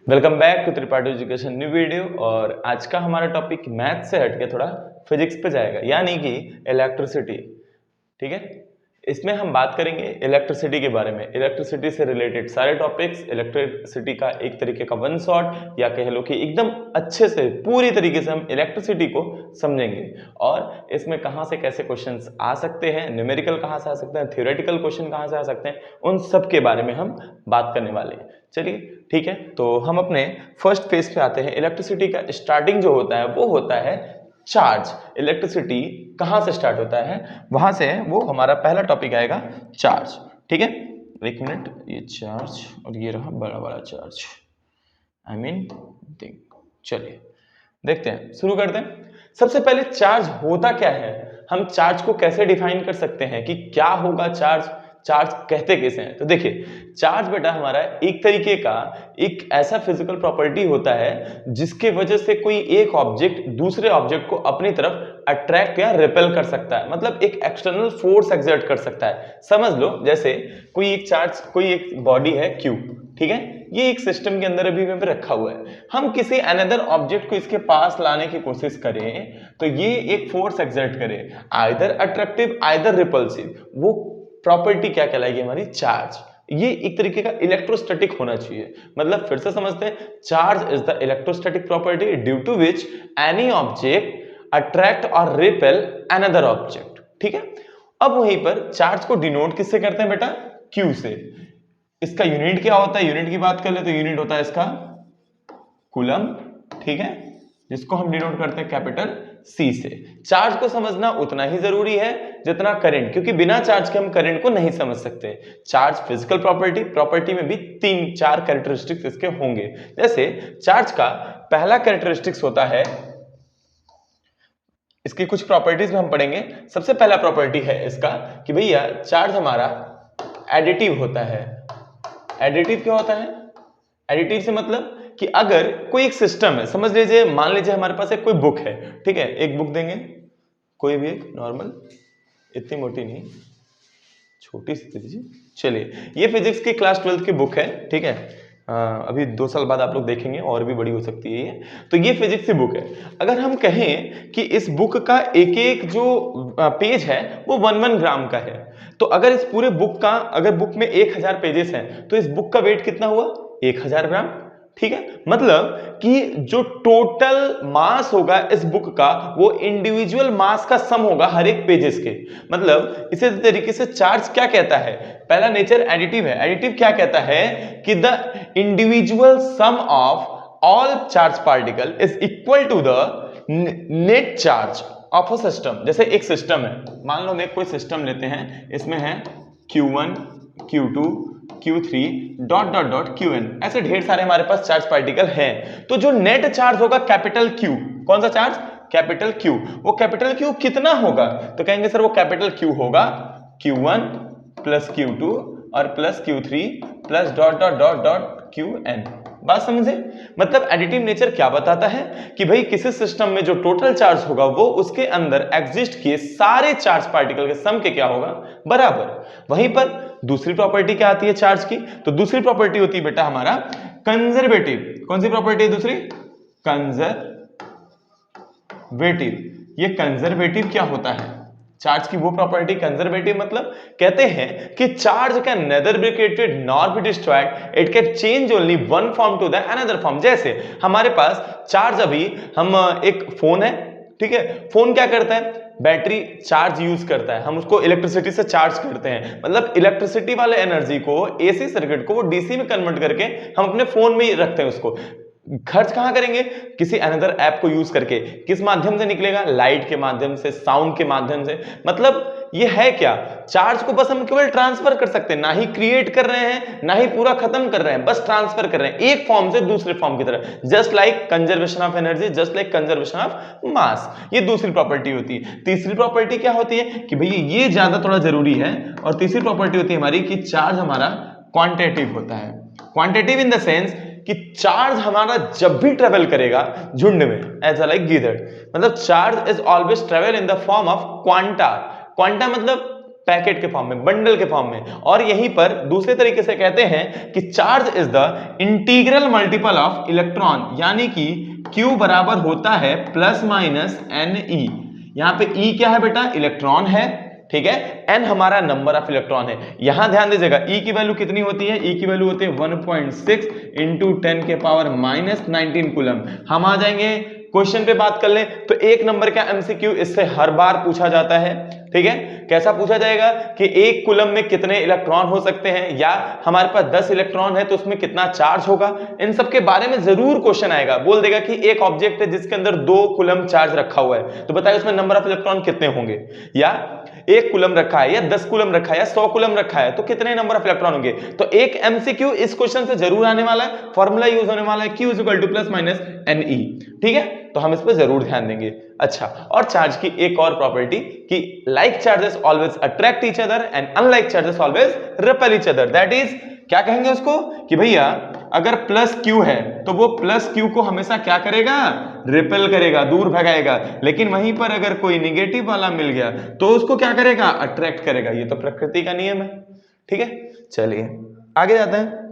Welcome back to Tripathi education new video. और आज का हमारा टॉपिक मैथ से हटके थोड़ा फिजिक्स पे जाएगा, यानी कि इलेक्ट्रिसिटी। ठीक है, इसमें हम बात करेंगे इलेक्ट्रिसिटी के बारे में, इलेक्ट्रिसिटी से रिलेटेड सारे टॉपिक्स, इलेक्ट्रिसिटी का एक तरीके का वन शॉट या कह लो कि एकदम अच्छे से पूरी तरीके से हम इलेक्ट्रिसिटी को समझेंगे। और इसमें कहाँ से कैसे क्वेश्चंस आ सकते हैं, न्यूमेरिकल कहाँ से आ सकते हैं, थ्योरेटिकल क्वेश्चन कहाँ से आ सकते हैं, उन सब के बारे में हम बात करने वाले हैं। चलिए ठीक है, तो हम अपने फर्स्ट फेज पे आते हैं। इलेक्ट्रिसिटी का स्टार्टिंग जो होता है वो होता है चार्ज। इलेक्ट्रिसिटी कहां से स्टार्ट होता है, वहां से वो हमारा पहला टॉपिक आएगा चार्ज। ठीक है, एक मिनट, ये चार्ज और ये रहा बड़ा वाला चार्ज, आई मीन थिंग। चलिए देखते हैं, शुरू करते हैं। सबसे पहले चार्ज होता क्या है, हम चार्ज को कैसे डिफाइन कर सकते हैं कि क्या होगा चार्ज, चार्ज कहते कैसे हैं। तो देखिए, चार्ज बेटा हमारा एक तरीके का एक ऐसा फिजिकल प्रॉपर्टी होता है जिसके वजह से कोई एक ऑब्जेक्ट दूसरे ऑब्जेक्ट को अपनी तरफ अट्रैक्ट या रिपेल कर सकता है, मतलब एक एक्सटर्नल फोर्स एक्सर्ट कर सकता है। समझ लो जैसे कोई एक चार्ज, कोई एक बॉडी है Q, ठीक है, ये एक सिस्टम के अंदर अभी में रखा हुआ है। हम किसी अनदर ऑब्जेक्ट को इसके पास लाने की कोशिश करें तो ये एक फोर्स एक्सर्ट करे, आइदर अट्रैक्टिव आइदर रिपल्सिव। वो प्रॉपर्टी क्या कहलाएगी हमारी, चार्ज। ये एक तरीके का इलेक्ट्रोस्टैटिक होना चाहिए। मतलब फिर से समझते हैं, charge is the electrostatic property due to which any object attract और रिपेल अनदर ऑब्जेक्ट। ठीक है, अब वहीं पर चार्ज को डिनोट किससे करते हैं बेटा, Q से। इसका यूनिट क्या होता है, यूनिट की बात कर ले तो यूनिट होता है इसका कूलम। ठीक है, जिसको हम डिनोट करते हैं कैपिटल C से। चार्ज को समझना उतना ही जरूरी है जितना करंट, क्योंकि बिना चार्ज के हम करंट को नहीं समझ सकते। चार्ज फिजिकल प्रॉपर्टी में भी 3-4 कैरेक्टरिस्टिक्स इसके होंगे। जैसे चार्ज का पहला कैरेक्टरिस्टिक्स होता है, इसकी कुछ प्रॉपर्टीज में हम पढ़ेंगे। सबसे पहला प्रॉपर्टी है इसका कि भैया चार्ज हमारा एडिटिव होता है। एडिटिव क्या होता है, एडिटिव से मतलब कि अगर कोई एक सिस्टम है, समझ लीजिए, मान लीजिए हमारे पास एक कोई बुक है। ठीक है, एक बुक देंगे, कोई भी एक नॉर्मल, इतनी मोटी नहीं, छोटी सी दे दीजिए। चलिए, ये फिजिक्स की क्लास 12th की बुक है। ठीक है, अभी 2 साल बाद आप लोग देखेंगे और भी बड़ी हो सकती है ये। तो ये फिजिक्स की बुक है। अगर हम कहें कि इस बुक का एक एक जो पेज है वो 1-1 ग्राम का है, तो अगर इस पूरे बुक का, अगर बुक में 1000 पेजेस हैं तो इस बुक का वेट कितना हुआ, 1000 ग्राम। ठीक है, मतलब कि जो टोटल मास होगा इस बुक का वो इंडिविजुअल मास का सम होगा हर एक पेजेस के। मतलब इसी तरीके से चार्ज क्या कहता है, पहला नेचर एडिटिव है। एडिटिव क्या कहता है कि the individual sum of all charge particle is equal to the net charge of a system. जैसे एक सिस्टम है, मान लो हम एक कोई सिस्टम लेते हैं, इसमें है Q1 Q2 Q3 dot dot dot Qn, ऐसे ढेर सारे हमारे पास चार्ज पार्टिकल हैं। तो जो नेट चार्ज होगा कैपिटल Q, कौन सा चार्ज, कैपिटल Q, वो कैपिटल Q कितना होगा, तो कहेंगे सर वो कैपिटल Q होगा Q1 प्लस Q2 और plus Q3 plus dot dot dot dot Qn। बात समझे, मतलब एडिटिव नेचर क्या बताता है कि भाई किसी सिस्टम में जो टोटल चार्ज होगा वो उसके अंदर एग्जिस्ट किए सारे चार्ज पार्टिकल के सम के क्या होगा, बराबर। वहीं पर दूसरी प्रॉपर्टी क्या आती है चार्ज की, तो दूसरी प्रॉपर्टी होती है बेटा हमारा कंजर्वेटिव। कौन सी प्रॉपर्टी है दूसरी, कंजर्वेटिव। ये कंजर्वेटिव क्या होता है, चार्ज की वो प्रॉपर्टी कंजर्वेटिव, मतलब कहते हैं कि charge can neither be created nor be destroyed, it can change only one form to the another form. जैसे हमारे पास चार्ज, अभी हम एक फोन है, ठीक है, फोन क्या करता है, बैटरी चार्ज यूज करता है, हम उसको इलेक्ट्रिसिटी से चार्ज करते हैं। मतलब इलेक्ट्रिसिटी वाले एनर्जी को, एसी सर्किट को वो डीसी में कन्वर्ट करके हम अपने फोन में ही रखते हैं। उसको खर्च कहां करेंगे, किसी अनदर ऐप को यूज करके। किस माध्यम से निकलेगा, लाइट के माध्यम से, साउंड के माध्यम से। मतलब ये है क्या, चार्ज को बस हम केवल ट्रांसफर कर सकते हैं, ना ही क्रिएट कर रहे हैं ना ही पूरा खत्म कर रहे हैं, बस ट्रांसफर कर रहे हैं एक फॉर्म से दूसरे फॉर्म की तरह। Just like conservation of energy, just like conservation of mass. ये दूसरी प्रॉपर्टी होती है। तीसरी प्रॉपर्टी क्या होती है कि भैया ये ज्यादा थोड़ा जरूरी है, और तीसरी प्रॉपर्टी होती है हमारी कि चार्ज हमारा क्वांटिटेटिव होता है। क्वांटिटेटिव इन द सेंस कि चार्ज हमारा जब भी ट्रेवल करेगा झुंड में, एज लाइक गीदड़, मतलब charge is always travel in the form of quanta. Quanta मतलब पैकेट के फॉर्म में, बंडल के फॉर्म में। और यहीं पर दूसरे तरीके से कहते हैं कि charge is the integral multiple of electron, यानी कि Q बराबर होता है प्लस माइनस NE। यहां पे E क्या है बेटा? इलेक्ट्रॉन है, ठीक है। N हमारा नंबर ऑफ इलेक्ट्रॉन है। यहां ध्यान दीजिएगा E की वैल्यू कितनी होती है? E की वैल्यू होती है 1.6 इंटू 10 के पावर माइनस 19 कूलम। हम आ जाएंगे क्वेश्चन पे बात कर लें तो एक नंबर का एमसीक्यू इससे हर बार पूछा जाता है, ठीक है। कैसा पूछा जाएगा कि एक कूलम में कितने इलेक्ट्रॉन हो सकते हैं, या हमारे पास 10 इलेक्ट्रॉन है तो उसमें कितना चार्ज होगा। इन सब के बारे में जरूर क्वेश्चन आएगा। बोल देगा कि एक ऑब्जेक्ट है जिसके अंदर 2 कूलम चार्ज रखा हुआ है, तो बताइए उसमें नंबर ऑफ इलेक्ट्रॉन कितने होंगे। या 1 कूलम रखा है, या 10 कूलम रखा है, या 100 कूलम रखा है, तो कितने नंबर ऑफ इलेक्ट्रॉन होंगे। तो एक एमसीक्यू इस क्वेश्चन से जरूर आने वाला है, फॉर्मूला यूज होने वाला है Q equal two plus minus NE, ठीक है। तो हम इस पर जरूर ध्यान देंगे। अच्छा, और चार्ज की एक और प्रॉपर्टी कि like charges always attract each other and unlike charges always repel each other. That is, क्या कहेंगे उसको कि भैया अगर प्लस Q है तो वो प्लस Q को हमेशा क्या करेगा? रिपेल करेगा, दूर भगाएगा। लेकिन वहीं पर अगर कोई निगेटिव वाला मिल गया तो उसको क्या करेगा? अट्रैक्ट करेगा। ये तो प्रकृति का नियम है, ठीक है। चलिए आगे जाते हैं।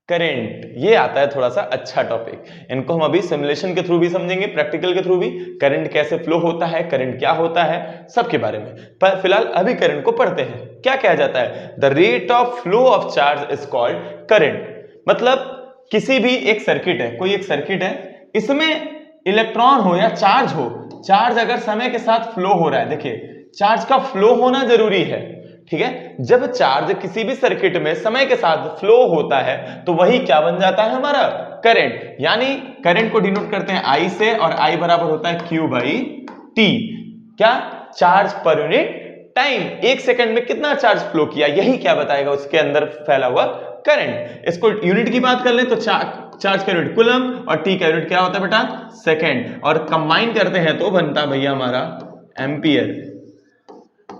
करंट, ये आता है थोड़ा सा अच्छा टॉपिक। इनको हम अभी सिमुलेशन के थ्रू भी समझेंगे, प्रैक्टिकल के थ्रू भी। करंट कैसे फ्लो होता है, करंट क्या होता है, सबके बारे में। पर फिलहाल अभी करंट को पढ़ते हैं। क्या कहा जाता है? The rate of flow of charge is called current. मतलब किसी भी एक सर्किट है, कोई एक सर्किट है, इसमें इलेक्ट्रॉन हो या चार्ज हो, चार्ज अगर समय के साथ फ्लो हो रहा है, देखिए चार्ज का फ्लो होना जरूरी है, ठीक है। जब चार्ज किसी भी सर्किट में समय के साथ फ्लो होता है तो वही क्या बन जाता है? हमारा करंट। यानी करंट को डिनोट करते हैं I से, और I बराबर होता है Q बाई T। क्या? चार्ज पर यूनिट टाइम, एक सेकंड में कितना चार्ज फ्लो किया, यही क्या बताएगा उसके अंदर फैला हुआ करंट। इसको यूनिट की बात कर ले तो चार्ज का यूनिट कूलम, और T का यूनिट क्या होता है बेटा? सेकंड। और कंबाइन करते हैं तो बनता भैया हमारा एम्पियर,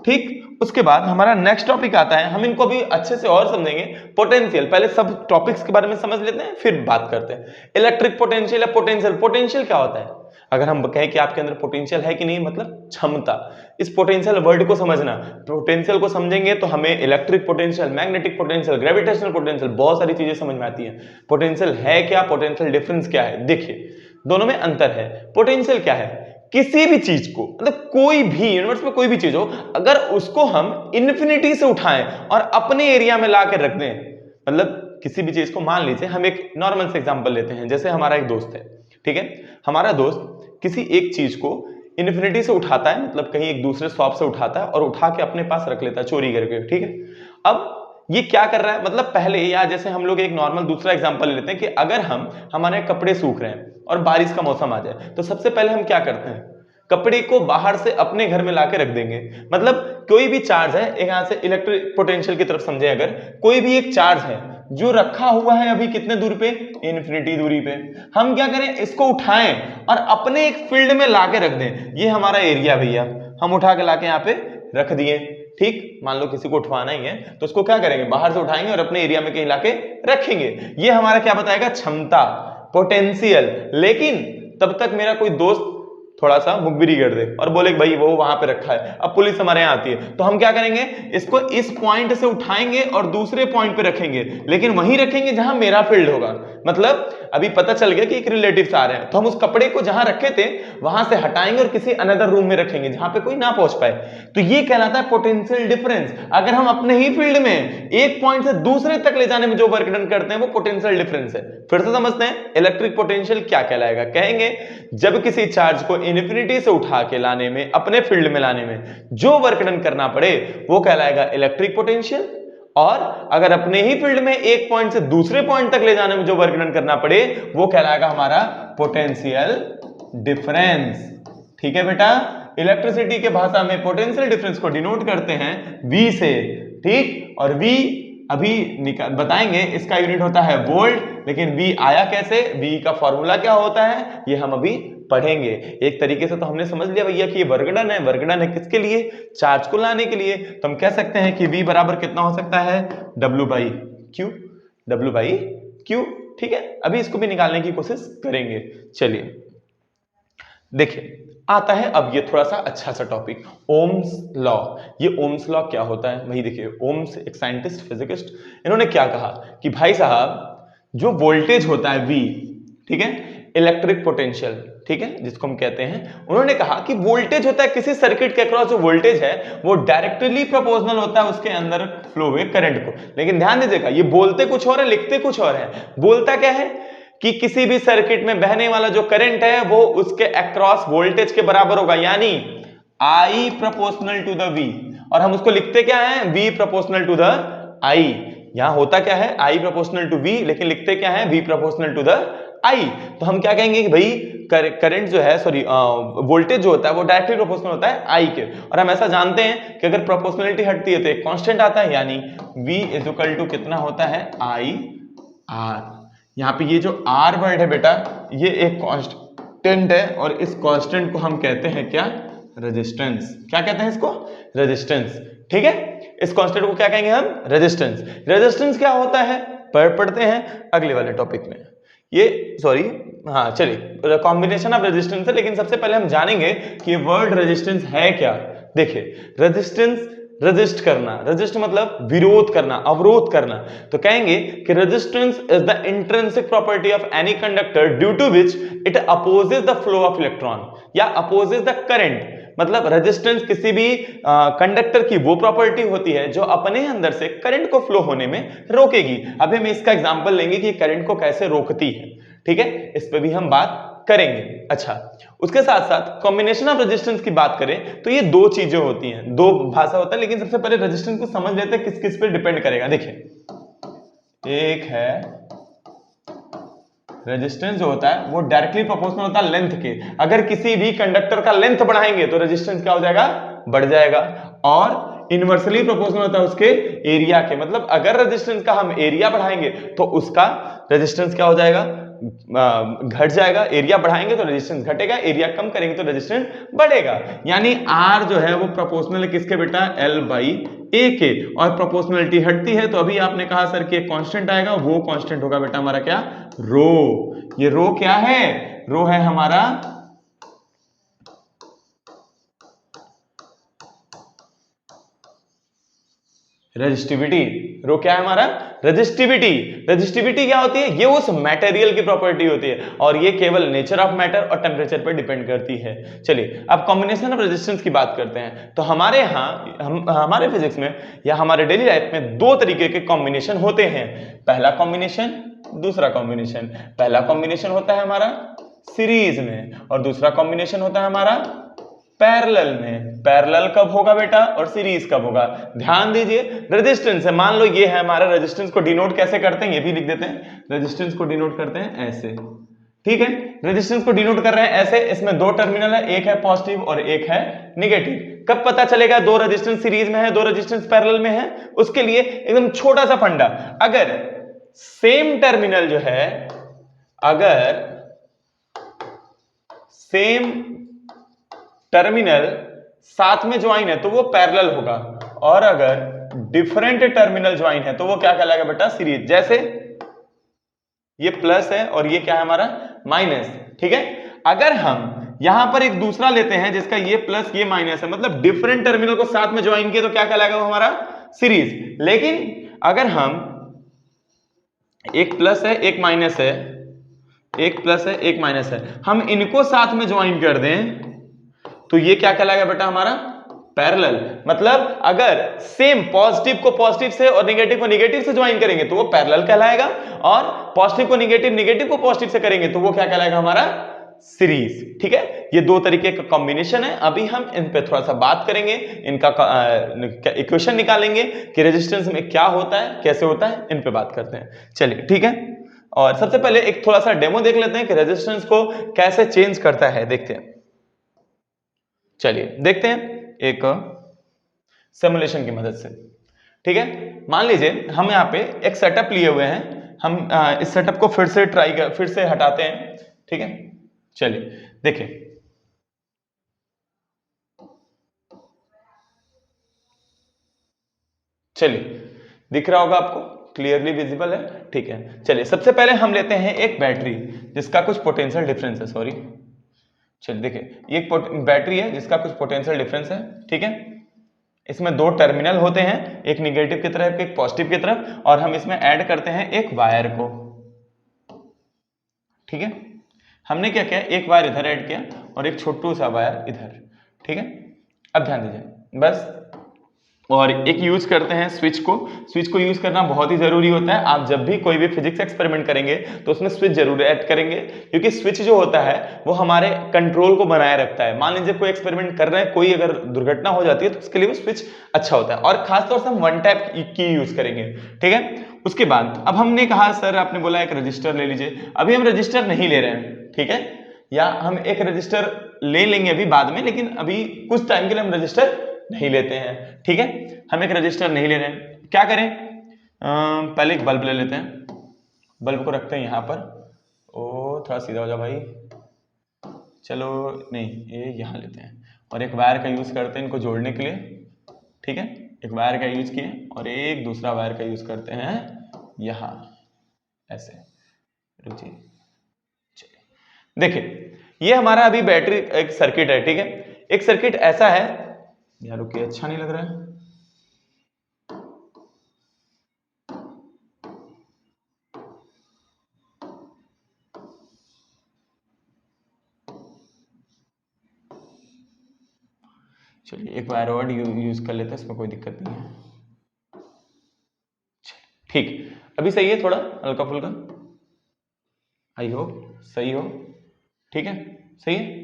ठीक। उसके बाद हमारा नेक्स्ट टॉपिक आता है, हम इनको भी अच्छे से और समझेंगे। पोटेंशियल, पहले सब टॉपिक्स के बारे में समझ लेते हैं फिर बात करते हैं। इलेक्ट्रिक पोटेंशियल या पोटेंशियल, पोटेंशियल क्या होता है? अगर हम कहें कि आपके अंदर पोटेंशियल है कि नहीं, मतलब क्षमता। इस पोटेंशियल वर्ड को समझना, पोटेंशियल को समझेंगे तो हमें electric potential, magnetic potential, gravitational potential, बहुत सारी चीजें समझ में आती हैं। पोटेंशियल है क्या, पोटेंशियल डिफरेंस क्या है, देखिए दोनों में अंतर है। पोटेंशियल क्या है? किसी भी चीज को, मतलब कोई भी यूनिवर्स में कोई भी चीज हो, अगर उसको हम इन्फिनिटी से उठाएं और अपने एरिया में ला के रख दें, मतलब किसी भी चीज को, मान लीजिए हम एक नॉर्मल से एग्जांपल लेते हैं, जैसे हमारा एक दोस्त है, ठीक है। हमारा दोस्त किसी एक चीज को इन्फिनिटी से उठाता है, मतलब कहीं एक दूसरे शॉप से उठाता है और उठा के अपने पास रख लेता है चोरी करके, ठीक है। अब ये क्या कर रहा है? मतलब पहले, या जैसे हम लोग एक नॉर्मल दूसरा एग्जांपल लेते हैं कि अगर हमारे कपड़े सूख रहे हैं और बारिश का मौसम आ जाए, तो सबसे पहले हम क्या करते हैं? कपड़े को बाहर से अपने घर में लाके रख देंगे। मतलब कोई भी चार्ज है, एक यहां से इलेक्ट्रिक पोटेंशियल की तरफ समझे, अगर कोई भी एक चार्ज है जो रखा हुआ है अभी कितने दूरी पे? इन्फिनिटी दूरी पे। हम क्या करें? इसको उठाएं और अपने एक फील्ड में लाके रख दें। ये हमारा एरिया भैया, हम उठा के लाके यहाँ पे रख दिए, ठीक। मान लो किसी को उठवाना ही है तो उसको क्या करेंगे? बाहर से उठाएंगे और अपने एरिया में कहीं लाके रखेंगे। ये हमारा क्या बताएगा? क्षमता, पोटेंशियल। लेकिन तब तक मेरा कोई दोस्त थोड़ा सा मुखबिरी कर दे और बोले भाई वो वहां पे रखा है, अब पुलिस हमारे यहाँ आती है, तो हम क्या करेंगे? इसको इस पॉइंट से उठाएंगे और दूसरे पॉइंट पे रखेंगे, लेकिन वहीं रखेंगे जहां मेरा फील्ड होगा। मतलब अभी पता चल गया कि एक रिलेटिव्स आ रहे हैं, तो हम उस कपड़े को जहां रखे थे वहां से हटाएंगे और किसी अनदर रूम में रखेंगे जहां पे कोई ना पहुंच पाए। तो ये कहलाता है पोटेंशियल डिफरेंस। अगर हम अपने ही फील्ड में एक पॉइंट से दूसरे तक ले जाने में जो वर्क डन करते हैं वो पोटेंशियल डिफरेंस है। फिर से समझते हैं इलेक्ट्रिक पोटेंशियल क्या कहलाएगा। कहेंगे जब किसी चार्ज को इन्फिनिटी से उठा के लाने में, अपने फील्ड में लाने में जो वर्क डन करना पड़े वो कहलाएगा इलेक्ट्रिक पोटेंशियल। और अगर अपने ही फील्ड में एक पॉइंट से दूसरे पॉइंट तक ले जाने में जो वर्क डन करना पड़े वो कहलाएगा हमारा पोटेंशियल डिफरेंस। ठीक है बेटा, इलेक्ट्रिसिटी के भाषा में पोटेंशियल डिफरेंस को डिनोट करते हैं V से, ठीक। और V अभी बताएंगे, इसका यूनिट होता है वोल्ट, लेकिन V आया कैसे, V का फॉर्मूला क्या होता है ये हम अभी पढ़ेंगे। एक तरीके से तो हमने समझ लिया भैया कि ये वर्क डन है। वर्क डन है किसके लिए? चार्ज को लाने के लिए। तो हम कह सकते हैं कि V बराबर कितना हो सकता है? W by Q, W by Q, ठीक है। अभी इसको भी निकालने की कोशिश करेंगे। चलिए देखिए आता है अब ये थोड़ा सा अच्छा सा टॉपिक, ओम्स लॉ। ये ओम्स लॉ क्या होता है वही देखिए। ओम्स एक साइंटिस्ट फिजिकिस्ट, इन्होंने क्या कहा कि भाई साहब जो वोल्टेज होता है V, ठीक है, इलेक्ट्रिक पोटेंशियल, ठीक है, जिसको हम कहते हैं, उन्होंने कहा कि वोल्टेज होता है किसी सर्किट के अक्रॉस, जो वोल्टेज है वो डायरेक्टली प्रोपोर्शनल होता है उसके अंदर फ्लो हुए करंट को। लेकिन ध्यान दीजिएगा ये बोलते कुछ और है लिखते कुछ और है। बोलता क्या है कि किसी भी सर्किट में बहने वाला जो करंट है वो उसके अक्रॉस वोल्टेज के बराबर होगा, यानी I proportional to the V, और हम उसको लिखते क्या है, V proportional to the I। यहां होता क्या है I प्रोपोर्शनल टू V, लेकिन लिखते क्या है V proportional to the I। तो हम क्या कहेंगे कि भाई करंट जो है, सॉरी वोल्टेज जो होता है वो डायरेक्टली प्रोपोर्शनल होता है I के, और हम ऐसा जानते हैं कि अगर प्रोपोर्शनलिटी हटती है तो एक कांस्टेंट आता है, यानी V इज इक्वल टू कितना होता है I R। यहाँ पे ये जो R वर्ड है बेटा ये एक कांस्टेंट है, और इस कांस्टेंट को हम कहते हैं क्या, रेजिस्टेंस। क्या कहते हैं इसको, रेजिस्टेंस, ठीक है। इस कांस्टेंट को क्या कहेंगे हम, रेजिस्टेंस। रेजिस्टेंस क्या होता है पढ़ते हैं अगले वाले टॉपिक में। ये सॉरी हाँ चलिए कॉम्बिनेशन ऑफ रेजिस्टेंस है, लेकिन सबसे पहले हम जानेंगे कि वर्ड रेजिस्टेंस है क्या। देखिए रेजिस्टेंस, रेजिस्ट करना, रेजिस्ट मतलब विरोध करना, अवरोध करना। तो कहेंगे कि resistance is the intrinsic property of any conductor due to which it opposes the flow of electron या अपोजेस द करंट। मतलब रेजिस्टेंस किसी भी कंडक्टर की वो प्रॉपर्टी होती है जो अपने अंदर से करंट को फ्लो होने में रोकेगी। अभी हम इसका एग्जांपल लेंगे कि करंट को कैसे रोकती है, ठीक है, इस पे भी हम बात करेंगे। अच्छा, उसके साथ साथ कॉम्बिनेशन ऑफ रेजिस्टेंस की बात करें तो ये दो चीजें होती हैं, दो भाषा होता है, लेकिन सबसे पहले रेजिस्टेंस को समझ लेते हैं किस किस पे डिपेंड करेगा। देखिए एक है रेजिस्टेंस जो होता है वो डायरेक्टली प्रोपोर्शनल होता है लेंथ के। अगर किसी भी कंडक्टर का लेंथ बढ़ाएंगे तो रेजिस्टेंस क्या हो जाएगा, बढ़ जाएगा। और इनवर्सली प्रोपोर्शनल होता है उसके एरिया के, मतलब अगर रेजिस्टेंस का हम एरिया बढ़ाएंगे तो उसका रेजिस्टेंस क्या हो जाएगा, घट जाएगा। एरिया बढ़ाएंगे तो रेजिस्टेंस घटेगा, एरिया कम करेंगे तो रेजिस्टेंस बढ़ेगा। यानी R जो है वो प्रोपोर्शनल है किसके बेटा, L बाई A के। और प्रोपोर्शनलिटी हटती है तो अभी आपने कहा सर कि एक कांस्टेंट आएगा, वो कांस्टेंट होगा बेटा हमारा क्या, रो। ये रो क्या है, रो है हमारा रेजिस्टिविटी। रो क्या है हमारा, रेजिस्टिविटी। रेजिस्टिविटी क्या होती है, ये उस मटेरियल की प्रॉपर्टी होती है, और ये केवल नेचर ऑफ मैटर और टेम्परेचर पर डिपेंड करती है। चलिए अब कॉम्बिनेशन ऑफ रेजिस्टेंस की बात करते हैं। तो हमारे यहाँ हमारे फिजिक्स में या हमारे डेली लाइफ में दो तरीके के कॉम्बिनेशन होते हैं। पहला कॉम्बिनेशन, दूसरा कॉम्बिनेशन। पहला कॉम्बिनेशन होता है हमारा सीरीज में, और दूसरा कॉम्बिनेशन होता है हमारा पैरेलल में। पैरेलल कब होगा बेटा और सीरीज कब होगा, ध्यान दीजिए। रेजिस्टेंस है, मान लो ये है हमारा, रेजिस्टेंस को डिनोट कैसे करते हैं ये भी लिख देते हैं। रेजिस्टेंस को डिनोट करते हैं ऐसे, ठीक है। रेजिस्टेंस को डिनोट कर रहे हैं ऐसे, इसमें दो टर्मिनल है, एक है पॉजिटिव और एक है नेगेटिव। कब पता चलेगा दो रेजिस्टेंस सीरीज में है दो रेजिस्टेंस पैरेलल में है, उसके लिए एकदम छोटा सा फंडा, अगर सेम टर्मिनल जो है, अगर सेम टर्मिनल साथ में ज्वाइन है तो वो पैरेलल होगा, और अगर डिफरेंट टर्मिनल ज्वाइन है तो वो क्या कहलाएगा बेटा, सीरीज। जैसे ये प्लस है और ये क्या है हमारा माइनस, ठीक है। अगर हम यहां पर एक दूसरा लेते हैं जिसका ये प्लस ये माइनस है, मतलब डिफरेंट टर्मिनल को साथ में ज्वाइन किया तो क्या कहलाएगा वो हमारा सीरीज। लेकिन अगर हम एक प्लस है एक माइनस है, एक प्लस है एक माइनस है, हम इनको साथ में ज्वाइन कर दें तो ये क्या कहलाएगा बेटा हमारा पैरेलल। मतलब अगर सेम पॉजिटिव को पॉजिटिव से और नेगेटिव को नेगेटिव से ज्वाइन करेंगे तो वो पैरेलल कहलाएगा, और पॉजिटिव को नेगेटिव, नेगेटिव को पॉजिटिव से करेंगे तो वो क्या कहलाएगा हमारा सीरीज, ठीक है। ये दो तरीके का कॉम्बिनेशन है। अभी हम इन पे थोड़ा सा बात करेंगे, इनका इक्वेशन निकालेंगे कि रेजिस्टेंस में क्या होता है कैसे होता है, इन पे बात करते हैं। चलिए ठीक है, और सबसे पहले एक थोड़ा सा डेमो देख लेते हैं कि रेजिस्टेंस को कैसे चेंज करता है, देखते हैं। चलिए देखते हैं एक सिमुलेशन की मदद से, ठीक है। मान लीजिए हम यहाँ पे एक सेटअप लिए हुए हैं, हम इस सेटअप को फिर से हटाते हैं, ठीक है। चलिए देखिए, चलिए दिख रहा होगा आपको, क्लियरली विजिबल है, ठीक है। चलिए सबसे पहले हम लेते हैं एक बैटरी जिसका कुछ पोटेंशियल डिफरेंस है, सॉरी चलिए देखिए, ये एक बैटरी है जिसका कुछ पोटेंशियल डिफरेंस है, ठीक है। इसमें दो टर्मिनल होते हैं, एक निगेटिव की तरफ एक पॉजिटिव की तरफ, और हम इसमें ऐड करते हैं एक वायर को, ठीक है। हमने क्या किया, एक वायर इधर ऐड किया और एक छोटू सा वायर इधर, ठीक है। अब ध्यान दीजिए बस, और एक यूज करते हैं स्विच को। स्विच को यूज करना बहुत ही जरूरी होता है। आप जब भी कोई भी फिजिक्स एक्सपेरिमेंट करेंगे तो उसमें स्विच जरूर ऐड करेंगे, क्योंकि स्विच जो होता है वो हमारे कंट्रोल को बनाए रखता है। मान लीजिए कोई एक्सपेरिमेंट कर रहे हैं, कोई अगर दुर्घटना हो जाती है तो उसके लिए वो स्विच अच्छा होता है, और खासतौर से हम वन टाइप की यूज करेंगे, ठीक है। उसके बाद अब हमने कहा सर, आपने बोला एक रजिस्टर ले लीजिए, अभी हम रजिस्टर नहीं ले रहे हैं, ठीक है, या हम एक रजिस्टर ले लेंगे अभी बाद में, लेकिन अभी कुछ टाइम के लिए हम रजिस्टर नहीं लेते हैं, ठीक है। हम एक रजिस्टर नहीं ले रहे हैं, क्या करें, पहले एक बल्ब ले लेते हैं, बल्ब को रखते हैं यहाँ पर। ओ थोड़ा सीधा हो जा भाई, चलो नहीं, ये यहाँ लेते हैं, और एक वायर का यूज करते हैं इनको जोड़ने के लिए, ठीक है। एक वायर का यूज किए और एक दूसरा वायर का यूज करते हैं यहाँ, ऐसे। रुचिए, चलिए देखिए, ये हमारा अभी बैटरी एक सर्किट है, ठीक है। एक सर्किट ऐसा है यार, रुकिए अच्छा नहीं लग रहा है, चलिए एक वायर और यूज कर लेते हैं, इसमें कोई दिक्कत नहीं है, ठीक। अभी सही है, थोड़ा हल्का फुल्का, आई होप सही हो, ठीक है, सही है।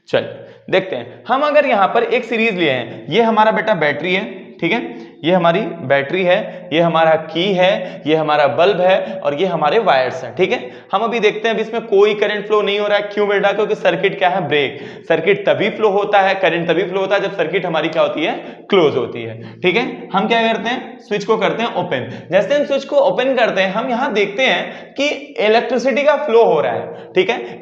चल देखते हैं, हम अगर यहां पर एक सीरीज लिए हैं, ये हमारा बेटा बैटरी है, ठीक है, ये हमारी बैटरी है, ये हमारा की है, ये हमारा बल्ब है, और ये हमारे वायर्स हैं, ठीक है। हम अभी देखते हैं, अभी इसमें कोई करंट फ्लो नहीं हो रहा है, क्यों बेटा, क्योंकि सर्किट क्या है, ब्रेक। सर्किट तभी फ्लो होता है, करंट तभी फ्लो होता है जब सर्किट हमारी क्या होती है, क्लोज होती है, ठीक है। हम क्या करते हैं, स्विच को करते हैं ओपन। जैसे हम स्विच को ओपन करते हैं, हम यहां देखते हैं कि इलेक्ट्रिसिटी का फ्लो हो रहा है, ठीक है।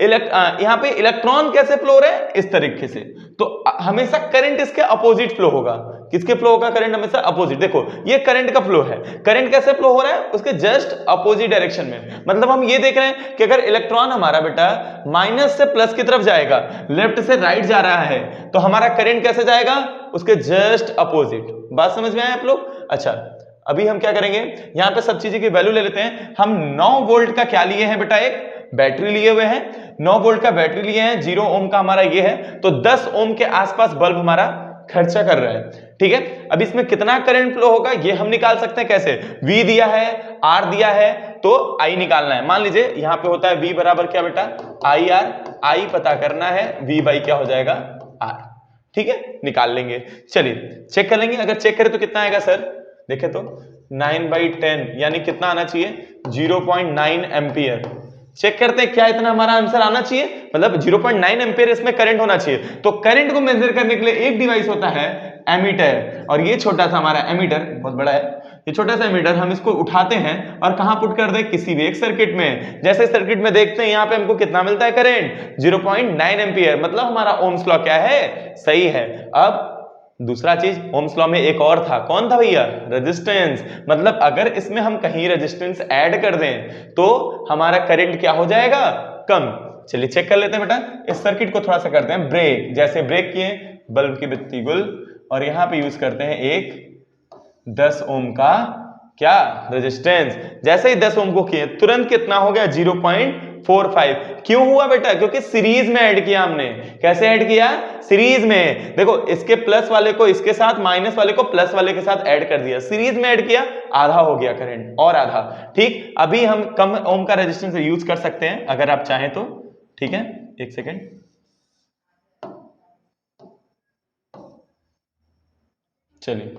यहां पे इलेक्ट्रॉन कैसे फ्लो हो रहे हैं, इस तरीके से, तो हमेशा करंट इसके अपोजिट फ्लो होगा। किसके फ्लो होगा, करंट हमेशा अपोजिट। देखो ये करंट का फ्लो है, करंट कैसे फ्लो हो रहा है, उसके जस्ट अपोजिट डायरेक्शन में। मतलब हम ये देख रहे हैं कि अगर इलेक्ट्रॉन हमारा बेटा माइनस से प्लस की तरफ जाएगा, लेफ्ट से राइट जा रहा है, तो हमारा करंट कैसे जाएगा, उसके जस्ट अपोजिट। बात समझ में आए आप लोग? अच्छा, अभी हम क्या करेंगे, यहां पे सब चीजें की वैल्यू ले लेते हैं। हम 9 वोल्ट का क्या लिए हैं बेटा, एक बैटरी लिए हुए हैं, 9 वोल्ट का बैटरी लिए हैं, 0 ओम का हमारा ये है, तो 10 ओम के आसपास बल्ब हमारा खर्चा कर रहा है, ठीक है। अब इसमें कितना करंट फ्लो होगा ये हम निकाल सकते हैं, कैसे, V दिया है, R दिया है, तो I निकालना है। मान लीजिए यहां पे होता है V बराबर क्या बेटा, IR, I पता करना है, V बाई क्या हो जाएगा, R, ठीक है, निकाल लेंगे। चलिए चेक कर लेंगे, अगर चेक करें तो कितना आएगा सर, देखें तो 9/10 यानी कितना आना चाहिए, 0.9 एम्पियर। चेक करते हैं क्या इतना हमारा आंसर आना चाहिए, मतलब 0.9 एम्पियर इसमें करंट होना चाहिए। तो करंट को मेजर करने के लिए एक डिवाइस होता है एमीटर, और ये छोटा सा हमारा एमीटर, बहुत बड़ा है ये छोटा सा एमीटर, हम इसको उठाते हैं और कहां पुट कर दे, किसी भी एक सर्किट में। जैसे सर्किट में देखते हैं यहां पे हमको कितना मिलता है करंट, 0.9 एम्पियर, मतलब हमारा ओम्स लॉ क्या है, सही है। अब दूसरा चीज ओम्स लॉ में एक और था, कौन था भैया, रेजिस्टेंस। मतलब अगर इसमें हम कहीं रेजिस्टेंस ऐड कर दें तो हमारा करंट क्या हो जाएगा, कम। चलिए चेक कर लेते हैं बेटा, इस सर्किट को थोड़ा सा करते हैं ब्रेक। जैसे ब्रेक किए, बल्ब की बत्ती गुल, और यहां पे यूज करते हैं एक 10 ओम का क्या, रेजिस्टेंस। जैसे ही 10 ओम को किए, तुरंत कितना हो गया, 0.45। क्यों हुआ बेटा, क्योंकि सीरीज में ऐड किया हमने। कैसे ऐड किया, सीरीज में। देखो इसके प्लस वाले को इसके साथ, माइनस वाले को प्लस वाले के साथ ऐड कर दिया, सीरीज में ऐड किया, आधा हो गया करंट, और आधा, ठीक। अभी हम कम ओम का रेजिस्टेंस यूज कर सकते हैं अगर आप चाहें तो, ठीक है। एक सेकेंड, चलिए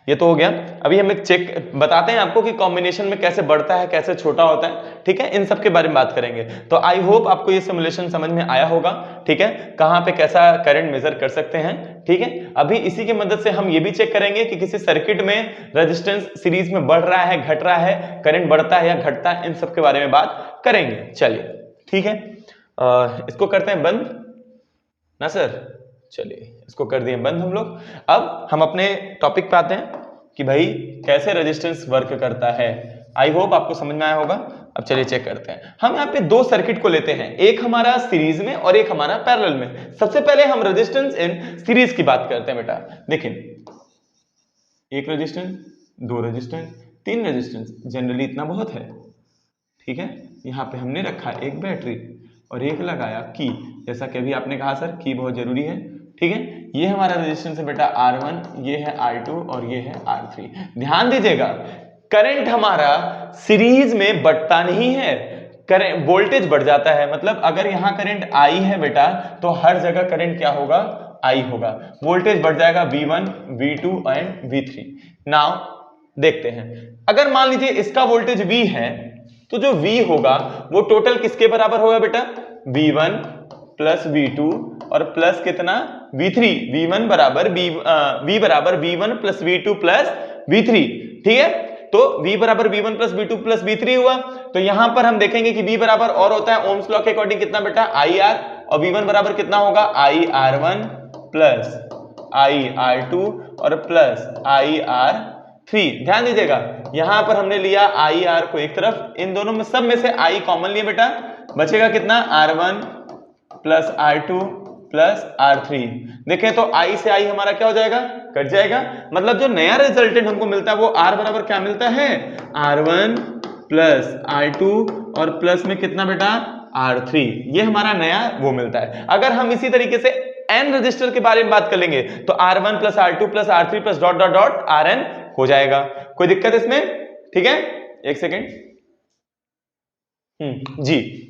ये तो हो गया। अभी हम एक चेक बताते हैं आपको कि कॉम्बिनेशन में कैसे बढ़ता है, कैसे छोटा होता है, ठीक है, इन सब के बारे में बात करेंगे। तो आई होप आपको ये सिमुलेशन समझ में आया होगा, ठीक है, कहां पे कैसा करंट मेजर कर सकते हैं, ठीक है। अभी इसी की मदद से हम ये भी चेक करेंगे कि किसी सर्किट में रेजिस्टेंस सीरीज में बढ़ रहा है, घट रहा है, करंट बढ़ता है या घटता है, इन सब के बारे में बात करेंगे। चलिए ठीक है, इसको करते हैं बंद ना सर, चलिए इसको कर दिए बंद हम लोग। अब हम अपने टॉपिक पे आते हैं कि भाई कैसे रेजिस्टेंस वर्क करता है, आई होप आपको समझ में आया होगा। अब चलिए चेक करते हैं। हम यहाँ पे दो सर्किट को लेते हैं, एक हमारा सीरीज में और एक हमारा पैरेलल में। सबसे पहले हम रेजिस्टेंस इन सीरीज की बात करते हैं बेटा। देखिए, एक रेजिस्टेंस, दो रेजिस्टेंस, तीन रेजिस्टेंस, जनरली इतना बहुत है, ठीक है। यहाँ पे हमने रखा एक बैटरी और एक लगाया की, जैसा कि अभी आपने कहा सर की बहुत जरूरी है, ठीक है। ये हमारा रेजिस्टेंस है बेटा R1, ये है R2 और ये है R3। ध्यान दीजिएगा, करंट हमारा सीरीज में बढ़ता नहीं है, करंट वोल्टेज बढ़ जाता है। मतलब अगर यहाँ करंट I है बेटा, तो हर जगह करंट क्या होगा, I होगा। वोल्टेज बढ़ जाएगा V1, V2 and V3। Now देखते हैं, अगर मान लीजिए इसका वोल्टेज V है, तो जो V होगा वो टोटल किसके बराबर होगा बेटा, V1 प्लस V2 और प्लस कितना V3। V1 बराबर V बराबर V1 plus V2 plus V3, ठीक है। तो V बराबर V1 plus V2 plus V3 हुआ। तो यहां पर हम देखेंगे कि V बराबर और होता है ओम्स लॉ के अकॉर्डिंग कितना बेटा, IR, और V1 बराबर कितना होगा, IR1 प्लस IR2 और प्लस IR3। ध्यान दीजिएगा, यहां पर हमने लिया IR को एक तरफ, इन दोनों में सब में से I कॉमन लिए बेटा, बचेगा कितना, R1 plus R2 plus R3। देखें तो I से I हमारा क्या हो जाएगा, कट जाएगा। मतलब जो नया रिजल्टेंट हमको मिलता है वो R बराबर क्या मिलता है, R1 प्लस R2 और प्लस में कितना बेटा, R3। ये हमारा नया वो मिलता है। अगर हम इसी तरीके से N रजिस्टर के बारे में बात कर लेंगे तो R1 plus R2 plus R3 plus dot dot dot Rn हो जाएगा। कोई दिक्कत इसमें, ठीक है। एक सेकेंड, जी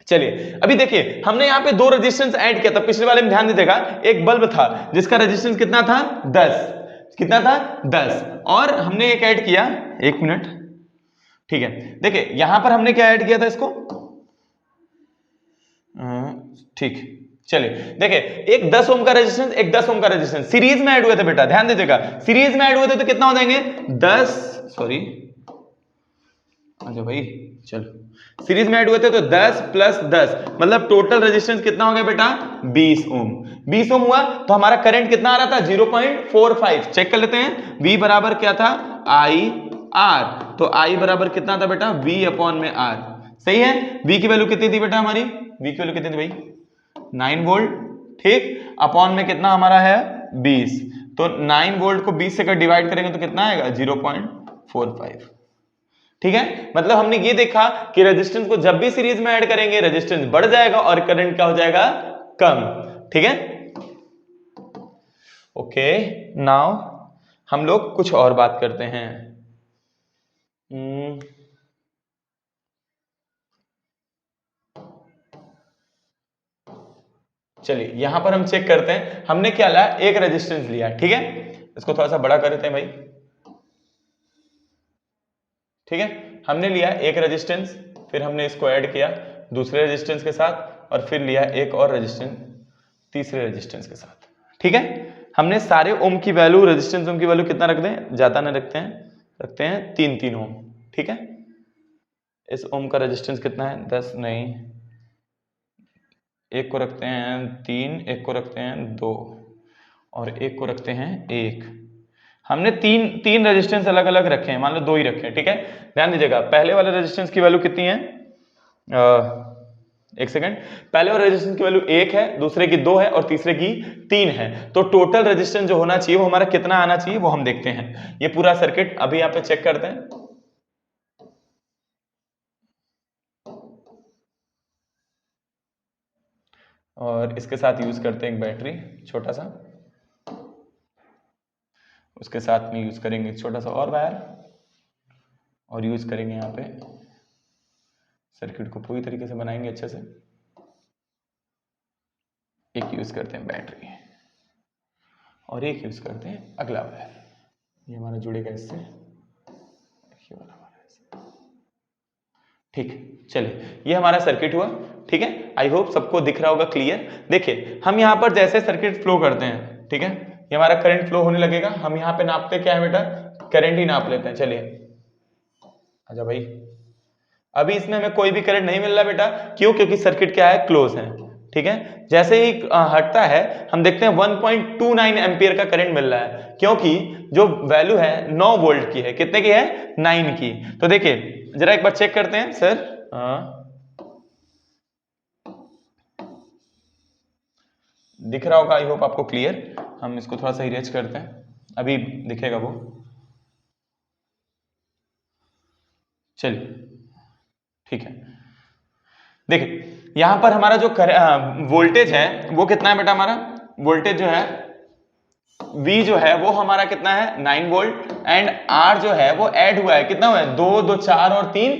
चलिए अभी देखिए, हमने यहां पे दो रेजिस्टेंस ऐड किया था पिछले वाले में, ध्यान दीजिएगा। एक बल्ब था जिसका रेजिस्टेंस कितना था, 10, कितना था 10, और हमने एक ऐड किया, एक मिनट, ठीक है। देखिए यहां पर हमने क्या ऐड किया था इसको, ठीक, चलिए देखिए, एक 10 ओम का रेजिस्टेंस, एक 10 ओम का रेजिस्टेंस सीरीज में ऐड हुए थे बेटा। ध्यान दीजिएगा, सीरीज में ऐड हुए थे तो कितना हो जाएंगे, 10, सॉरी, अच्छा भाई चलो, सीरीज में ऐड हुए थे तो 10 प्लस 10, मतलब टोटल रेजिस्टेंस कितना हो गया बेटा, 20 ओम। 20 ओम हुआ तो हमारा करंट कितना आ रहा था, 0.45। चेक कर लेते हैं, V बराबर क्या था, IR, तो I बराबर कितना था बेटा, V अपॉन में R। सही है। V की वैल्यू कितनी थी बेटा हमारी, V की वैल्यू कितनी थी भाई, 9 वोल्ट, ठीक। अपॉन में कितना हमारा है, 20। तो 9 वोल्ट को 20 से कर डिवाइड करेंगे तो कितना आएगा, 0.45, ठीक है। मतलब हमने ये देखा कि रेजिस्टेंस को जब भी सीरीज में ऐड करेंगे रेजिस्टेंस बढ़ जाएगा और करंट क्या हो जाएगा, कम, ठीक है। ओके, नाउ हम लोग कुछ और बात करते हैं। चलिए यहां पर हम चेक करते हैं, हमने क्या लिया, एक रेजिस्टेंस लिया, ठीक है। इसको थोड़ा सा बड़ा कर देते हैं भाई, ठीक है। हमने लिया एक रेजिस्टेंस, फिर हमने इसको ऐड किया दूसरे रेजिस्टेंस के साथ, और फिर लिया एक और रेजिस्टेंस तीसरे रेजिस्टेंस के साथ, ठीक है। हमने सारे ओम की वैल्यू, रेजिस्टेंस ओम की वैल्यू कितना रख दें, ज्यादा ना रखते हैं 3 ओम, ठीक है। इस ओम का रेजिस्टेंस कितना है, 10 नहीं, एक को रखते हैं 3, एक को रखते हैं 2 और एक को रखते हैं 1। हमने तीन रेजिस्टेंस अलग अलग रखे हैं, मान लो 2 ही रखे हैं, ठीक है। ध्यान दीजिएगा, पहले वाले रेजिस्टेंस की वैल्यू कितनी है, एक सेकंड, पहले वाले रेजिस्टेंस की वैल्यू 1 है, दूसरे की 2 है और तीसरे की 3 है। तो टोटल रेजिस्टेंस जो होना चाहिए वो हमारा कितना आना चाहिए, वो हम देखते हैं। ये पूरा सर्किट अभी यहाँ पे चेक करते हैं। और इसके साथ यूज करते हैं एक बैटरी छोटा सा, उसके साथ में यूज करेंगे एक छोटा सा और वायर, और यूज करेंगे यहाँ पे सर्किट को पूरी तरीके से बनाएंगे अच्छे से। एक यूज करते हैं बैटरी और एक यूज करते हैं अगला वायर, ये हमारा जुड़ेगा इससे, ये वाला हमारा इससे, ठीक। चलिए ये हमारा सर्किट हुआ, ठीक है। आई होप सबको दिख रहा होगा क्लियर। देखिए हम यहाँ पर जैसे सर्किट फ्लो करते हैं, ठीक है, ये हमारा करंट फ्लो होने लगेगा। हम यहाँ पे नापते क्या है बेटा, करंट ही नाप लेते हैं। चलिए आजा भाई, अभी इसमें हमें कोई भी करंट नहीं मिल रहा बेटा, क्यों, क्योंकि सर्किट क्या है, क्लोज है। ठीक है। जैसे ही हटता है हम देखते हैं 1.29 एम्पियर का करंट मिल रहा है, क्योंकि जो वैल्यू है 9 वोल्ट की है। कितने की है? 9 की। तो देखिए जरा एक बार चेक करते हैं सर। दिख रहा होगा, आई होप आपको क्लियर। हम इसको थोड़ा सा इरेज करते हैं, अभी दिखेगा वो। चलिए ठीक है। देखिए यहां पर हमारा जो वोल्टेज है वो कितना है बेटा? हमारा वोल्टेज जो है V जो है वो हमारा कितना है? 9 वोल्ट। एंड R जो है वो ऐड हुआ है, कितना हुआ है? 2 2 4 और 3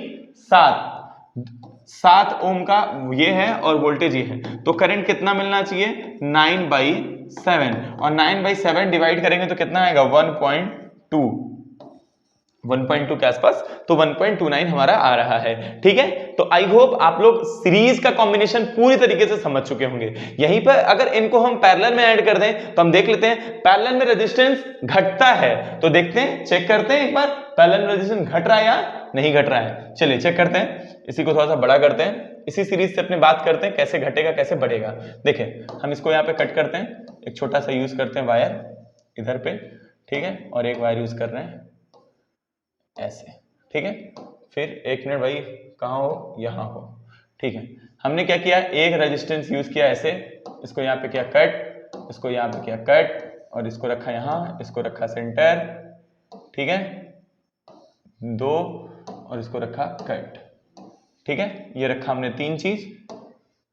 7 ओम का ये है और वोल्टेज ये है। तो करंट कितना मिलना चाहिए? 9/7। और 9/7 डिवाइड करेंगे तो कितना आएगा? 1.2 के आसपास। तो 1.29 हमारा आ रहा है। ठीक है, तो आई होप आप लोग सीरीज का कॉम्बिनेशन पूरी तरीके से समझ चुके होंगे। यहीं पर अगर इनको हम पैरेलल में ऐड कर दें तो हम देख लेते हैं पैरेलल में रेजिस्टेंस घटता है। तो देखते हैं, चेक करते हैं एक बार, पैरेलल में रेजिस्टेंस घट रहा है या नहीं घट रहा है। चलिए चेक करते हैं, इसी को थोड़ा सा बड़ा करते हैं, इसी सीरीज से अपने बात करते हैं कैसे घटेगा कैसे बढ़ेगा। देखिए हम इसको यहाँ पे कट करते हैं, एक छोटा सा यूज करते हैं वायर इधर पे, ठीक है, और एक वायर यूज कर रहे हैं ऐसे, ठीक है। फिर एक मिनट भाई, कहाँ हो? यहाँ हो, ठीक है। हमने क्या किया? एक रेजिस्टेंस यूज किया ऐसे, इसको यहाँ पे किया कट, इसको यहाँ पे किया कट, और इसको रखा यहाँ, इसको रखा सेंटर, ठीक है, 2, और इसको रखा कट, ठीक है। ये रखा हमने 3 चीज।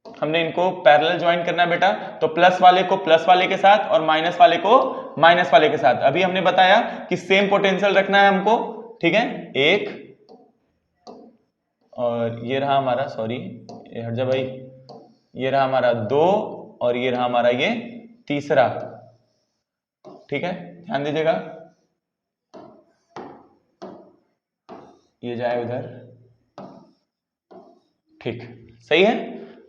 हमने इनको पैरेलल ज्वाइन करना है बेटा, तो प्लस वाले को प्लस वाले के साथ और माइनस वाले को माइनस वाले के साथ। अभी हमने बताया कि सेम पोटेंशियल रखना है हमको, ठीक है। एक, और ये रहा हमारा, सॉरी ये हट जा भाई, ये रहा हमारा 2, और ये रहा हमारा ये तीसरा, ठीक है। ध्यान दीजिएगा, ये जाए उधर, ठीक, सही है,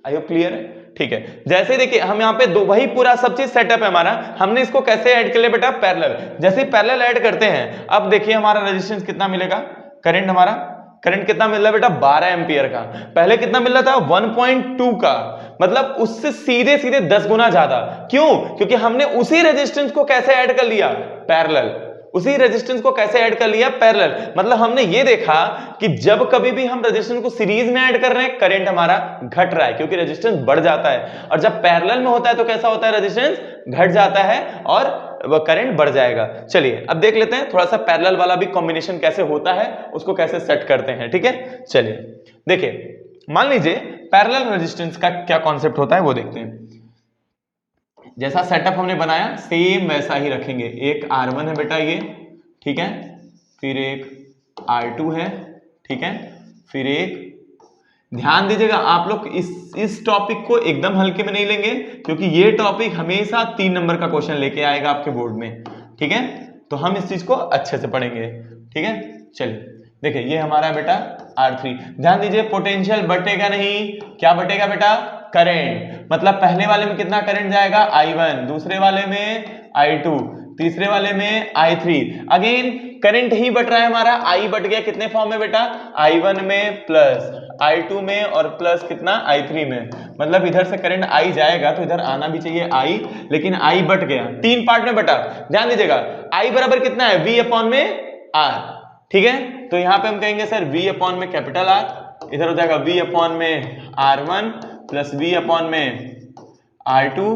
आई होप क्लियर है, ठीक है। जैसे देखिए हम यहाँ पे दो, वही पूरा सब चीज सेटअप है हमारा। हमने इसको कैसे ऐड कर लिया बेटा? पैरेलल। जैसे पैरेलल ऐड करते हैं, अब देखिए हमारा रेजिस्टेंस कितना मिलेगा? करंट हमारा, करंट कितना मिल रहा है बेटा? 12 एम्पियर का। पहले कितना मिल रहा था? 1.2 का, मतलब उससे सीधे सीधे 10 गुना ज्यादा। क्यों? क्योंकि हमने उसी रेजिस्टेंस को कैसे ऐड कर लिया? पैरेलल। उसी रेजिस्टेंस को कैसे ऐड कर लिया? पैरेलल। मतलब हमने ये देखा कि जब कभी भी हम रेजिस्टेंस को सीरीज में ऐड कर रहे हैं, करंट हमारा घट रहा है, क्योंकि रेजिस्टेंस बढ़ जाता है। और जब पैरेलल में होता है तो कैसा होता है? रेजिस्टेंस घट जाता है और वह करंट बढ़ जाएगा। चलिए अब देख लेते हैं थोड़ा सा पैरेलल वाला भी कॉम्बिनेशन कैसे होता है, उसको कैसे सेट करते हैं, ठीक है। चलिए देखिए, मान लीजिए पैरेलल रेजिस्टेंस का क्या कॉन्सेप्ट होता है वो देखते हैं। जैसा सेटअप हमने बनाया सेम वैसा ही रखेंगे। एक R1 है बेटा ये, ठीक है, फिर एक R2 है, ठीक है, फिर एक, ध्यान दीजिएगा आप लोग इस टॉपिक को एकदम हल्के में नहीं लेंगे, क्योंकि ये टॉपिक हमेशा 3 नंबर का क्वेश्चन लेके आएगा आपके बोर्ड में, ठीक है। तो हम इस चीज को अच्छे से पढ़ेंगे, ठीक है। चलिए देखिए ये हमारा बेटा R3। ध्यान दीजिए पोटेंशियल बटेगा नहीं, क्या बटेगा बेटा? करंट। मतलब पहले वाले में कितना करंट जाएगा? I1, दूसरे वाले में I2, तीसरे वाले में I3। Again current he but रहा है हमारा, I बट गया कितने फॉर्म में बेटा? I1 में प्लस I2 में और प्लस कितना? I3 में। मतलब इधर से करंट I जाएगा तो इधर आना भी चाहिए I, लेकिन I बट गया 3 पार्ट में बटा। ध्यान दीजिएगा I बराबर कितना है? V अपॉन में R, ठीक है। तो यहां पे हम कहेंगे सर V अपॉन में कैपिटल R, इधर हो जाएगा V अपॉन में R1 प्लस V अपॉन में R2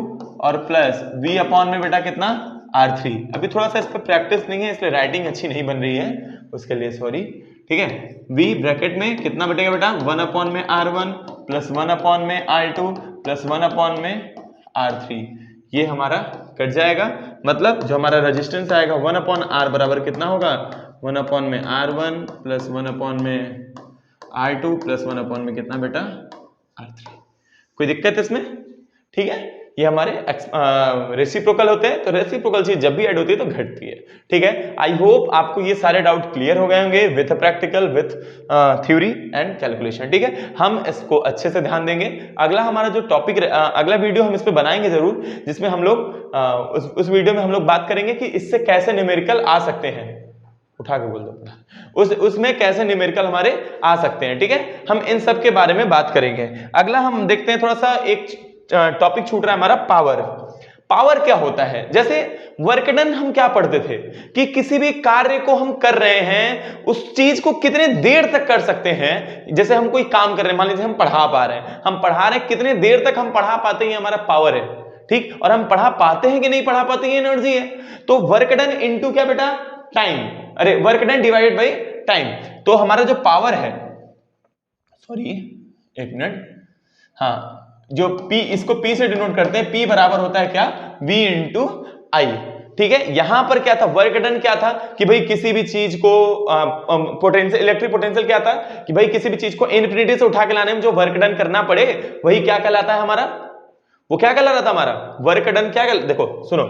और प्लस V अपॉन में बेटा कितना? R3। अभी थोड़ा सा इस पर प्रैक्टिस नहीं है इसलिए राइटिंग अच्छी नहीं बन रही है, उसके लिए सॉरी, ठीक है। V ब्रैकेट में कितना बटेगा बेटा? 1 अपॉन में R1 प्लस 1 अपॉन में R2 प्लस 1 अपॉन में R3। ये हमारा कट जाएगा, मतलब जो हमारा रेजिस्टेंस आएगा 1 अपॉन R बराबर कितना होगा? 1 अपॉन में R1 प्लस 1 अपॉन में R2 प्लस 1 अपॉन में कितना बेटा? R3। कोई दिक्कत इसमें? ठीक है, ये हमारे रेसिप्रोकल होते हैं, तो रेसिप्रोकल चीज जब भी ऐड होती है तो घटती है, ठीक है। आई होप आपको ये सारे डाउट क्लियर हो गए होंगे with practical, with theory and calculation, ठीक है। हम इसको अच्छे से ध्यान देंगे। अगला हमारा जो टॉपिक, अगला वीडियो हम इस पे बनाएंगे जरूर, जिसमें हम लोग उस वीडियो में हम लोग बात करेंगे कि इससे कैसे न्यूमेरिकल आ सकते हैं। उठा के बोल दो, उसमें कैसे न्यूमेरिकल हमारे आ सकते हैं, ठीक है। हम इन सब के बारे में बात करेंगे। अगला हम देखते हैं थोड़ा सा एक टॉपिक छूट रहा है हमारा पावर। पावर क्या होता है? जैसे वर्क डन हम क्या पढ़ते थे कि किसी भी कार्य को हम कर रहे हैं उस चीज को कितने देर तक कर सकते हैं। जैसे हम कोई काम कर रहे हैं, मान लीजिए हम पढ़ा पा रहे हैं, हम पढ़ा रहे हैं, कितने देर तक हम पढ़ा पाते हैं, हमारा पावर है, ठीक। और हम पढ़ा पाते हैं कि नहीं पढ़ा पाते हैं, एनर्जी है। तो वर्क डन इनटू क्या बेटा? टाइम। अरे work done divided by time. तो हमारा जो पावर है, सॉरी एक मिनट, हाँ, जो P, इसको P से डिनोट करते हैं, P बराबर होता है क्या? V इंटू आई, ठीक है। यहां पर क्या था? वर्क डन क्या था कि भाई किसी भी चीज को पोटेंशियल, इलेक्ट्रिक पोटेंशियल क्या था कि भाई किसी भी चीज को इनफिनिटी से उठा के लाने में जो वर्क डन करना पड़े वही क्या कहलाता है हमारा? वो क्या कहला रहा था हमारा? Work done. क्या देखो सुनो,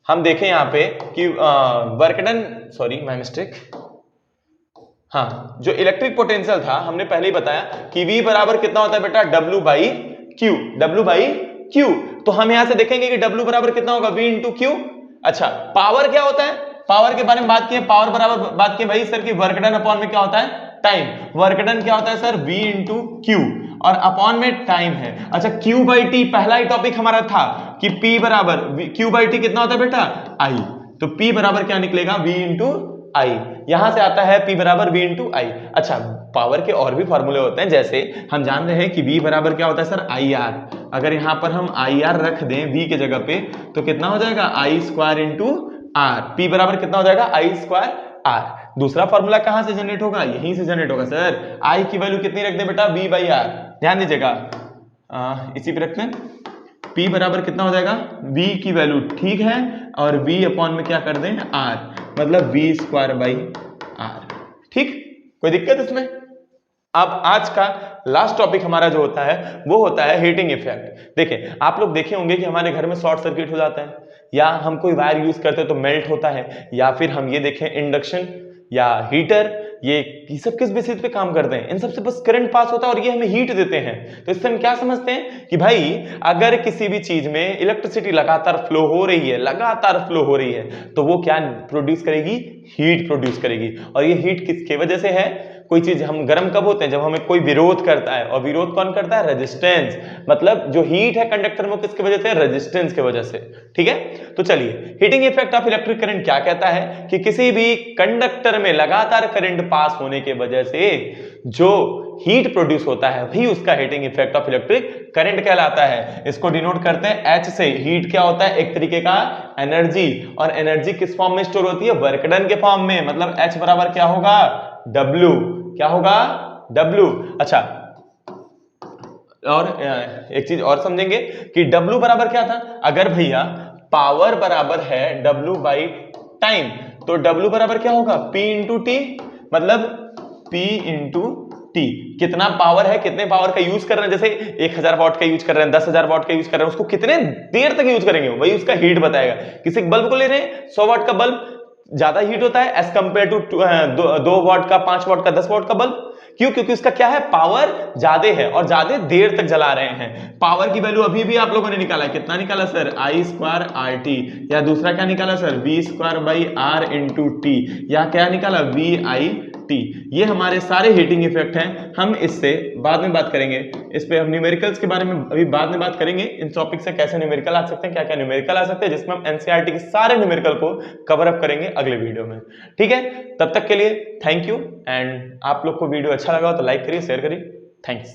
हम देखें यहां पे कि work done, sorry my mistake, हाँ, जो इलेक्ट्रिक पोटेंशियल था हमने पहले ही बताया कि V बराबर कितना होता है बेटा? W by Q, W by Q। तो हम यहां से देखेंगे कि W बराबर कितना होगा? V into Q। अच्छा, पावर क्या होता है? पावर के बारे में बात किए, पावर बराबर बात किए भाई सर की वर्क डन अपॉन में क्या होता है? टाइम। वर्क डन क्या होता है सर? V इंटू Q और अपॉन में टाइम है। अच्छा, Q बाई T पहला ही टॉपिक हमारा था कि P बराबर Q बाई T कितना होता है बेटा? I। तो P बराबर क्या निकलेगा? V इंटू आई। यहां से आता है P बराबर V इंटू आई। अच्छा, पावर के और भी फॉर्मूले होते हैं, जैसे हम जान रहे हैं कि V बराबर क्या होता है सर? IR। अगर यहां पर हम IR रख दें V के जगह पे तो कितना हो जाएगा? I square into R। P बराबर कितना हो जाएगा? I square R। दूसरा फॉर्मूला कहां से जनरेट होगा? यहीं से जनरेट होगा सर। I की वैल्यू कितनी रख दे बेटा? V by R। ध्यान दीजिएगा, इसी पे रखते हैं। P बराबर कितना हो जाएगा? V की वैल्यू ठीक है, और V अपॉन में क्या कर दें? R, मतलब V स्क्वायर बाई R। ठीक, कोई दिक्कत इसमें? अब आज का लास्ट टॉपिक हमारा जो होता है वो होता है हीटिंग इफेक्ट। देखिए, आप लोग देखे होंगे कि हमारे घर में शॉर्ट सर्किट हो जाता है, या हम कोई वायर यूज करते हैं तो मेल्ट होता है, या फिर हम ये देखें इंडक्शन या हीटर, ये सब किस बेसिस पे काम करते हैं? इन सबसे बस करंट पास होता है और ये हमें हीट देते हैं। तो इससे हम क्या समझते हैं कि भाई अगर किसी भी चीज में इलेक्ट्रिसिटी लगातार फ्लो हो रही है, लगातार फ्लो हो रही है, तो वो क्या प्रोड्यूस करेगी? हीट प्रोड्यूस करेगी। और ये हीट किसके वजह से है? कोई चीज हम गर्म कब होते हैं? जब हमें कोई विरोध करता है, और विरोध कौन करता है? रेजिस्टेंस। मतलब जो हीट है कंडक्टर में किसकी वजह से? रेजिस्टेंस की वजह से। ठीक है, तो चलिए, heating effect of electric current क्या कहता है कि किसी भी कंडक्टर में लगातार करंट पास होने की वजह से जो हीट प्रोड्यूस होता है वही उसका heating effect of electric current कहलाता है। इसको डिनोट करते हैं H से। हीट क्या होता है? एक तरीके का एनर्जी, और एनर्जी किस फॉर्म में स्टोर होती है? वर्क डन के फॉर्म में। मतलब H बराबर क्या होगा? W। क्या होगा? W। अच्छा, और एक चीज और समझेंगे कि W बराबर क्या था? अगर भैया पावर बराबर है W बाई टाइम, तो W बराबर क्या होगा? P into T. मतलब P इंटू टी। कितना पावर है, कितने पावर का यूज कर रहे हैं? जैसे 1000 वॉट का यूज कर रहे हैं, 10,000 वॉट का यूज कर रहे हैं, उसको कितने देर तक यूज करेंगे वही उसका हीट बताएगा। किसी बल्ब को ले रहे हैं, 100 वॉट का बल्ब ज्यादा हीट होता है एज कंपेयर टू 2 वॉट का, 5 वॉट का, 10 वॉट का बल्ब। क्यों? क्योंकि उसका क्या है? पावर ज्यादा है और ज्यादा देर तक जला रहे हैं। पावर की वैल्यू अभी भी आप लोगों ने निकाला, कितना निकाला sir? I square R T. या दूसरा क्या निकाला sir? V square by R into T. या क्या निकाला? V I T. ये हमारे सारे हीटिंग इफेक्ट हैं। हम इससे बाद में बात करेंगे, इस पे हम न्यूमेरिकल्स के बारे में अभी बाद में बात करेंगे। इन टॉपिक से कैसे न्यूमेरिकल आ सकते हैं, क्या क्या न्यूमेरिकल आ सकते हैं, जिसमें हम एनसीईआरटी के सारे न्यूमेरिकल को कवर अप करेंगे अगले वीडियो में। ठीक है, तब तक के लिए थैंक यू। एंड आप लोग को वीडियो अच्छा लगा तो लाइक करिए, शेयर करिए। थैंक्स।